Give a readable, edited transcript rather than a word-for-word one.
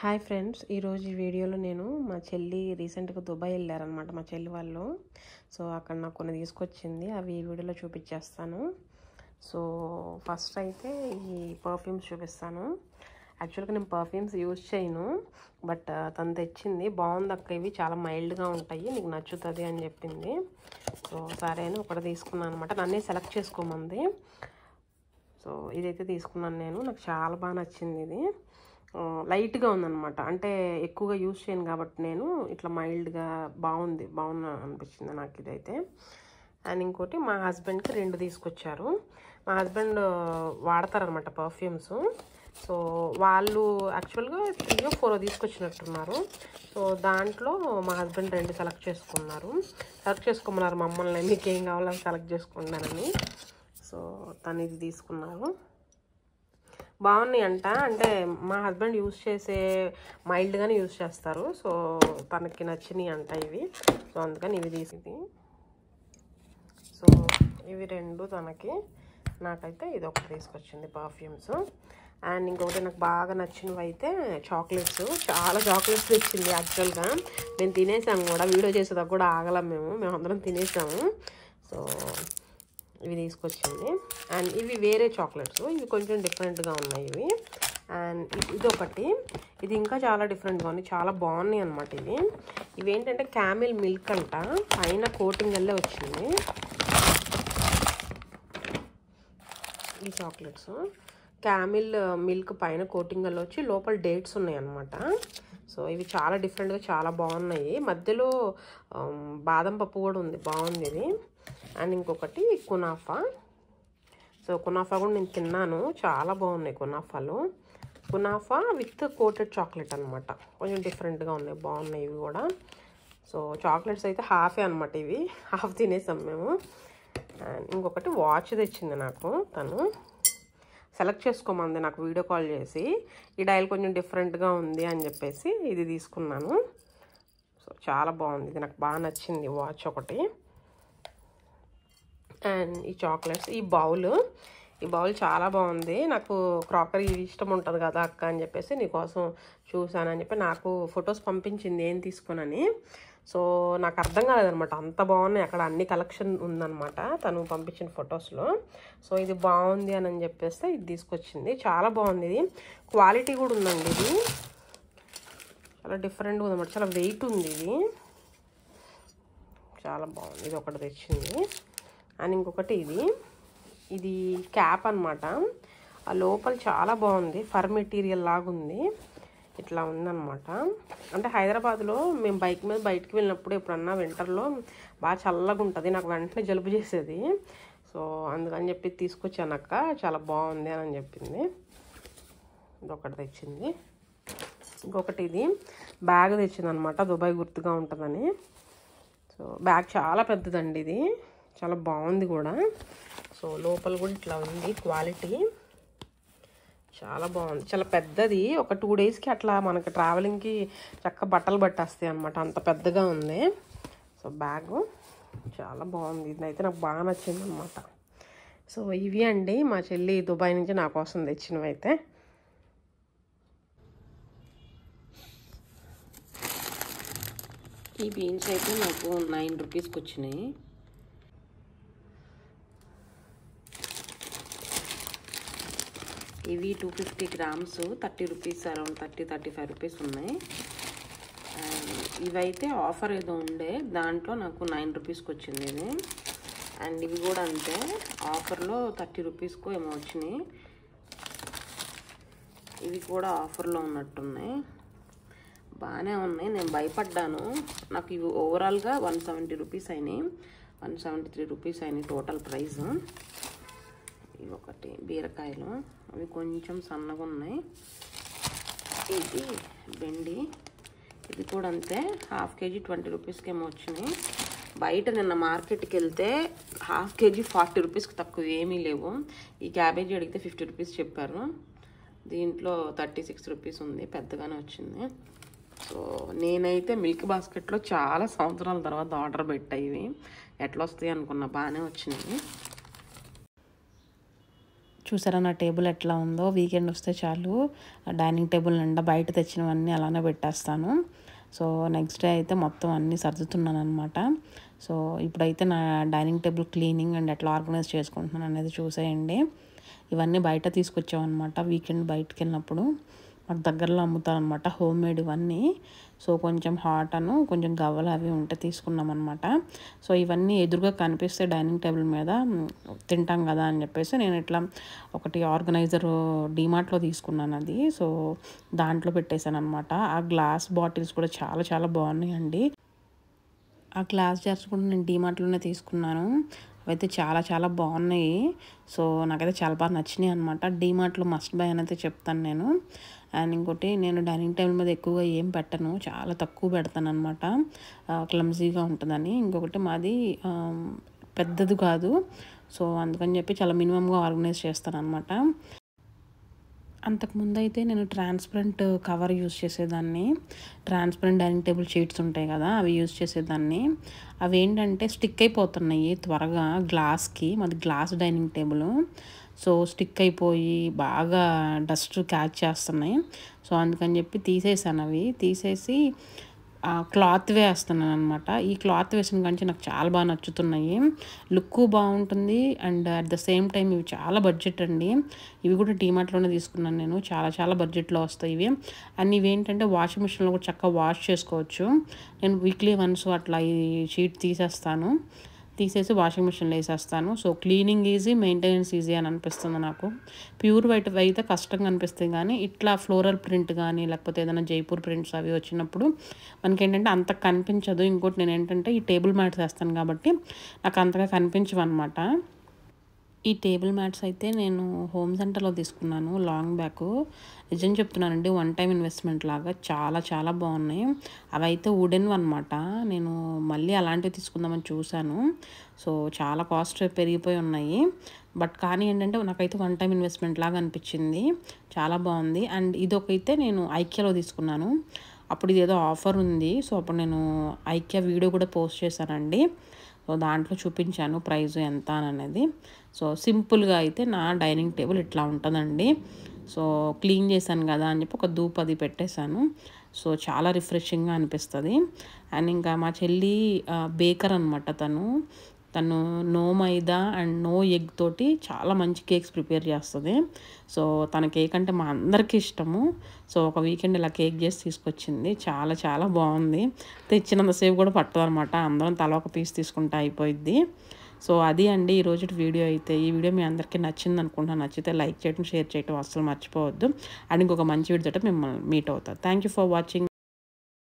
Hi friends, ఈరోజు ఈ వీడియోలో నేను మా చెల్లి రీసెంట్గా దుబాయ్ వెళ్ళారనమాట. మా చెల్లి వాళ్ళు అక్కడ నాకు కొన్ని తీసుకొచ్చింది, అవి ఈ వీడియోలో చూపించేస్తాను. ఫస్ట్ అయితే ఈ పర్ఫ్యూమ్స్ చూపిస్తాను. యాక్చువల్గా నేను పర్ఫ్యూమ్స్ యూజ్ చేయను, బట్ తను తెచ్చింది. బాగుంది అక్క, ఇవి చాలా మైల్డ్గా ఉంటాయి, నీకు నచ్చుతుంది అని చెప్పింది. సరే అని ఒకటి తీసుకున్నాను అనమాట. నన్నే సెలెక్ట్ చేసుకోమంది. ఇదైతే తీసుకున్నాను నేను. నాకు చాలా బాగా నచ్చింది. ఇది లైట్గా ఉందన్నమాట, అంటే ఎక్కువగా యూజ్ చేయను కాబట్టి నేను ఇట్లా మైల్డ్గా బాగుంది అనిపించింది నాకు ఇదైతే. అండ్ ఇంకోటి మా హస్బెండ్కి 2 తీసుకొచ్చారు. మా హస్బెండ్ వాడతారనమాట పర్ఫ్యూమ్స్. వాళ్ళు యాక్చువల్గా 3 or 4 తీసుకొచ్చినట్టున్నారు. దాంట్లో మా హస్బెండ్ 2 సెలెక్ట్ చేసుకోమన్నారు మమ్మల్ని, మీకేం కావాలో సెలెక్ట్ చేసుకున్నానని. తను ఇది తీసుకున్నారు. బాగున్నాయి అంట, అంటే మా హస్బెండ్ యూజ్ చేసే మైల్డ్గానే యూజ్ చేస్తారు. తనకి నచ్చినాయి అంట ఇవి. అందుకని ఇవి తీసింది. ఇవి 2 తనకి, నాకైతే ఇది ఒకటి తీసుకొచ్చింది పర్ఫ్యూమ్స్. అండ్ ఇంకొకటి నాకు బాగా నచ్చినవి అయితే చాక్లెట్స్. చాలా చాక్లెట్స్ తెచ్చింది. యాక్చువల్గా మేము తినేసాము కూడా, వీడియో చేసేదాకా కూడా ఆగలం మేము అందరం తినేసాము. ఇవి తీసుకొచ్చింది. అండ్ ఇవి వేరే చాక్లెట్స్, ఇవి కొంచెం డిఫరెంట్గా ఉన్నాయి ఇవి. అండ్ ఇదొకటి, ఇది ఇంకా చాలా డిఫరెంట్గా ఉంది, చాలా బాగున్నాయి అనమాట ఇవి ఏంటంటే క్యామిల్ మిల్క్ అంట, పైన కోటింగ్ వల్లే వచ్చింది ఈ చాక్లెట్స్. క్యామిల్ మిల్క్ పైన కోటింగ్ వల్ల వచ్చి లోపల డేట్స్ ఉన్నాయి అనమాట. ఇవి చాలా డిఫరెంట్గా చాలా బాగున్నాయి. మధ్యలో బాదం పప్పు కూడా ఉంది, బాగుంది ఇది. అండ్ ఇంకొకటి కునాఫా. కునాఫా కూడా నేను తిన్నాను, చాలా బాగున్నాయి కునాఫాలు. కునాఫా విత్ కోటెడ్ చాక్లెట్ అనమాట, కొంచెం డిఫరెంట్గా ఉన్నాయి, బాగున్నాయి ఇవి కూడా. చాక్లెట్స్ అయితే హాఫే అనమాట, ఇవి హాఫ్ తినేసాం మేము. అండ్ ఇంకొకటి వాచ్ తెచ్చింది నాకు, తను సెలెక్ట్ చేసుకోమంది నాకు వీడియో కాల్ చేసి. ఈ డైల్ కొంచెం డిఫరెంట్గా ఉంది అని చెప్పేసి ఇది తీసుకున్నాను. చాలా బాగుంది, ఇది నాకు బాగా నచ్చింది వాచ్ ఒకటి. అండ్ ఈ చాక్లెట్స్, ఈ బౌల్ చాలా బాగుంది. నాకు క్రాకరీ ఇష్టం ఉంటుంది కదా అక్క అని చెప్పేసి నీకోసం చూసానని చెప్పి నాకు ఫొటోస్ పంపించింది ఏం తీసుకునని. నాకు అర్థం కాలేదనమాట, అంత బాగున్నాయి అక్కడ, అన్ని కలెక్షన్ ఉందన్నమాట తను పంపించిన ఫొటోస్లో. ఇది బాగుంది అని చెప్పేస్తే ఇది తీసుకొచ్చింది. చాలా బాగుంది, ఇది క్వాలిటీ కూడా ఉందండి. ఇది చాలా డిఫరెంట్గా ఉందన్నమాట, చాలా వెయిట్ ఉంది ఇది, చాలా బాగుంది. ఇది ఒకటి తెచ్చింది. అండ్ ఇంకొకటి ఇది క్యాప్ అనమాట, ఆ లోపల చాలా బాగుంది, ఫర్ మెటీరియల్ లాగా ఉంది, ఇట్లా ఉందన్నమాట. అంటే హైదరాబాద్లో మేము బైక్ మీద బయటికి వెళ్ళినప్పుడు ఎప్పుడన్నా వింటర్లో బాగా చల్లగా ఉంటుంది, నాకు వెంటనే జలుబు చేసేది. అందుకని చెప్పి తీసుకొచ్చాను అక్క, చాలా బాగుంది అని చెప్పింది. ఇది ఒకటి తెచ్చింది. ఇంకొకటి ఇది బ్యాగ్ తెచ్చింది అనమాట, దుబాయ్ గుర్తుగా ఉంటుందని. బ్యాగ్ చాలా పెద్దదండి, ఇది చాలా బాగుంది కూడా. లోపల కూడా ఇట్లా ఉంది, క్వాలిటీ చాలా బాగుంది, చాలా పెద్దది. ఒక 2 daysకి అట్లా మనకి ట్రావెలింగ్కి చక్క బట్టలు పట్టేస్తాయి అనమాట, అంత పెద్దగా ఉంది. బ్యాగ్ చాలా బాగుంది, ఇదైతే నాకు బాగా నచ్చింది అనమాట. ఇవి అండి మా చెల్లి దుబాయ్ నుంచి నా కోసం తెచ్చినవి అయితే. ఈ బీన్స్ అయితే నాకు 9 రూపీస్కి వచ్చినాయి. ఇవి 250 grams 30 రూపీస్, అరౌండ్ 30-35 రూపీస్ ఉన్నాయి. అండ్ ఇవైతే ఆఫర్ ఏదో ఉండే, దాంట్లో నాకు 9 రూపీస్కి వచ్చింది ఇది. అండ్ ఇవి కూడా అంతే, ఆఫర్లో 30 రూపీస్కో ఏమో వచ్చినాయి. ఇవి కూడా ఆఫర్లో ఉన్నట్టున్నాయి, బాగానే ఉన్నాయి. నేను భయపడ్డాను, నాకు ఇవి ఓవరాల్గా 170 రూపీస్ అయినాయి, 173 రూపీస్ అయినాయి టోటల్ ప్రైస్. ఇవి ఒకటి బీరకాయలు, అవి కొంచెం సన్నగా ఉన్నాయి. ఇది బెండి, ఇది కూడా అంతే, ½ kg 20 రూపీస్కి ఏమో వచ్చినాయి. బయట నిన్న మార్కెట్కి వెళ్తే ½ kg 40 రూపీస్కి తక్కువ ఏమీ లేవు. ఈ క్యాబేజీ అడిగితే 50 రూపీస్ చెప్పారు, దీంట్లో 36 రూపీస్ ఉంది, పెద్దగానే వచ్చింది. నేనైతే మిల్క్ బాస్కెట్లో చాలా సంవత్సరాల తర్వాత ఆర్డర్ పెట్టా, ఇవి ఎట్లా వస్తాయి అనుకున్నా, బాగానే వచ్చినాయి. చూసారా నా టేబుల్ ఎట్లా ఉందో. వీకెండ్ వస్తే చాలు డైనింగ్ టేబుల్ నిండా బయట తెచ్చినవన్నీ అలానే పెట్టేస్తాను. సో నెక్స్ట్ డే అయితే మొత్తం అన్నీ సర్దుతున్నాను అనమాట. సో ఇప్పుడైతే నా డైనింగ్ టేబుల్ క్లీనింగ్ అండ్ ఎట్లా ఆర్గనైజ్ చేసుకుంటున్నాను అనేది చూసేయండి. ఇవన్నీ బయట తీసుకొచ్చామన్నమాట. వీకెండ్ బయటకు వెళ్ళినప్పుడు మాకు దగ్గరలో అమ్ముతారనమాట హోమ్ మేడ్ ఇవన్నీ. సో కొంచెం హాట్ కొంచెం గవ్వలు అవి ఉంటే తీసుకున్నాం అనమాట. సో ఇవన్నీ ఎదురుగా కనిపిస్తే డైనింగ్ టేబుల్ మీద తింటాం కదా అని చెప్పేసి నేను ఇట్లా ఒకటి ఆర్గనైజర్ డీమార్ట్లో తీసుకున్నాను అది. సో దాంట్లో పెట్టేశాను అనమాట. ఆ గ్లాస్ బాటిల్స్ కూడా చాలా చాలా బాగున్నాయండి. ఆ గ్లాస్ జార్స్ కూడా నేను డీమార్ట్లోనే తీసుకున్నాను. అవైతే చాలా చాలా బాగున్నాయి. సో నాకైతే చాలా బాగా నచ్చినాయి అనమాట. డీమార్ట్లో మస్ట్ బై అని అయితే చెప్తాను నేను. అండ్ ఇంకోటి నేను డైనింగ్ టేబుల్ మీద ఎక్కువగా ఏం పెట్టను, చాలా తక్కువ పెడతాను అనమాట, క్లమ్జీగా ఉంటుందని. ఇంకొకటి మాది పెద్దది కాదు. సో అందుకని చెప్పి చాలా మినిమంగా ఆర్గనైజ్ చేస్తాను అనమాట. అంతకుముందు అయితే నేను ట్రాన్స్పరెంట్ కవర్ యూజ్ చేసేదాన్ని. ట్రాన్స్పరెంట్ డైనింగ్ టేబుల్ షీట్స్ ఉంటాయి కదా, అవి యూజ్ చేసేదాన్ని. అవి ఏంటంటే స్టిక్ అయిపోతున్నాయి త్వరగా గ్లాస్కి. మాది glass dining table. So stick అయిపోయి బాగా డస్ట్ క్యాచ్ చేస్తున్నాయి. సో అందుకని చెప్పి తీసేసాను. అవి తీసేసి క్లాత్ వేస్తున్నాను అనమాట. ఈ క్లాత్ వేసిన కానీ నాకు చాలా బాగా నచ్చుతున్నాయి. లుక్ బాగుంటుంది and at the same time ఇవి చాలా బడ్జెట్ అండి. ఇవి కూడా డీమార్ట్లోనే తీసుకున్నాను నేను. చాలా చాలా బడ్జెట్లో వస్తాయి ఇవి. అండ్ ఇవి ఏంటంటే వాషింగ్ మిషన్లో కూడా చక్కగా వాష్ చేసుకోవచ్చు. నేను వీక్లీ వన్స్ అట్లా ఈ షీట్ తీసేసి వాషింగ్ మిషన్లో వేసేస్తాను. So cleaning easy, maintenance easy అని అనిపిస్తుంది నాకు. ప్యూర్ వైట్ అయితే కష్టంగా అనిపిస్తుంది, కానీ ఇట్లా ఫ్లోరల్ ప్రింట్ కానీ లేకపోతే ఏదైనా జైపూర్ ప్రింట్స్ అవి వచ్చినప్పుడు మనకి ఏంటంటే అంత కనిపించదు. ఇంకోటి నేను ఏంటంటే ఈ టేబుల్ మ్యాట్స్ వేస్తాను కాబట్టి నాకు అంతగా కనిపించవు అనమాట. ఈ టేబుల్ మ్యాట్స్ అయితే నేను హోమ్ సెంటర్లో తీసుకున్నాను లాంగ్ బ్యాక్. నిజం చెప్తున్నానండి, వన్ టైం ఇన్వెస్ట్మెంట్ లాగా చాలా చాలా బాగున్నాయి. అవి అయితే వుడెన్ అనమాట. నేను మళ్ళీ అలాంటివి తీసుకుందామని చూశాను. సో చాలా కాస్ట్ పెరిగిపోయి ఉన్నాయి. బట్ కానీ ఏంటంటే నాకైతే వన్ టైం ఇన్వెస్ట్మెంట్ లాగా అనిపించింది. చాలా బాగుంది. అండ్ ఇదొకైతే నేను ఐక్యాలో తీసుకున్నాను. అప్పుడు ఇదేదో ఆఫర్ ఉంది. సో అప్పుడు నేను ఐక్యా వీడియో కూడా పోస్ట్ చేశానండి. సో దాంట్లో చూపించాను ప్రైస్ ఎంత అనేది. సో సింపుల్గా అయితే నా డైనింగ్ టేబుల్ ఇట్లా ఉంటుందండి. సో క్లీన్ చేశాను కదా అని చెప్పి ఒక ధూప్ అది పెట్టేశాను. సో చాలా రిఫ్రెషింగ్గా అనిపిస్తుంది. అండ్ ఇంకా మా చెల్లి బేకర్ అనమాట. తను no maida and no egg తోటి చాలా మంచి కేక్స్ ప్రిపేర్ చేస్తుంది. సో తన కేక్ అంటే మా అందరికీ ఇష్టము. సో ఒక వీకెండ్ ఇలా కేక్ చేసి తీసుకొచ్చింది. చాలా చాలా బాగుంది. తెచ్చినంతసేపు కూడా పట్టదు అనమాట. అందరం తల ఒక పీస్ తీసుకుంటే అయిపోయిద్ది. సో అది అండి ఈరోజు వీడియో అయితే. ఈ వీడియో మీ అందరికీ నచ్చింది అనుకుంటున్నాను. నచ్చితే లైక్ చేయడం, షేర్ చేయడం అస్సలు మర్చిపోవద్దు. అండ్ ఇంకొక మంచి వీడియోతో మిమ్మల్ని మీట్ అవుతాను. Thank you for watching.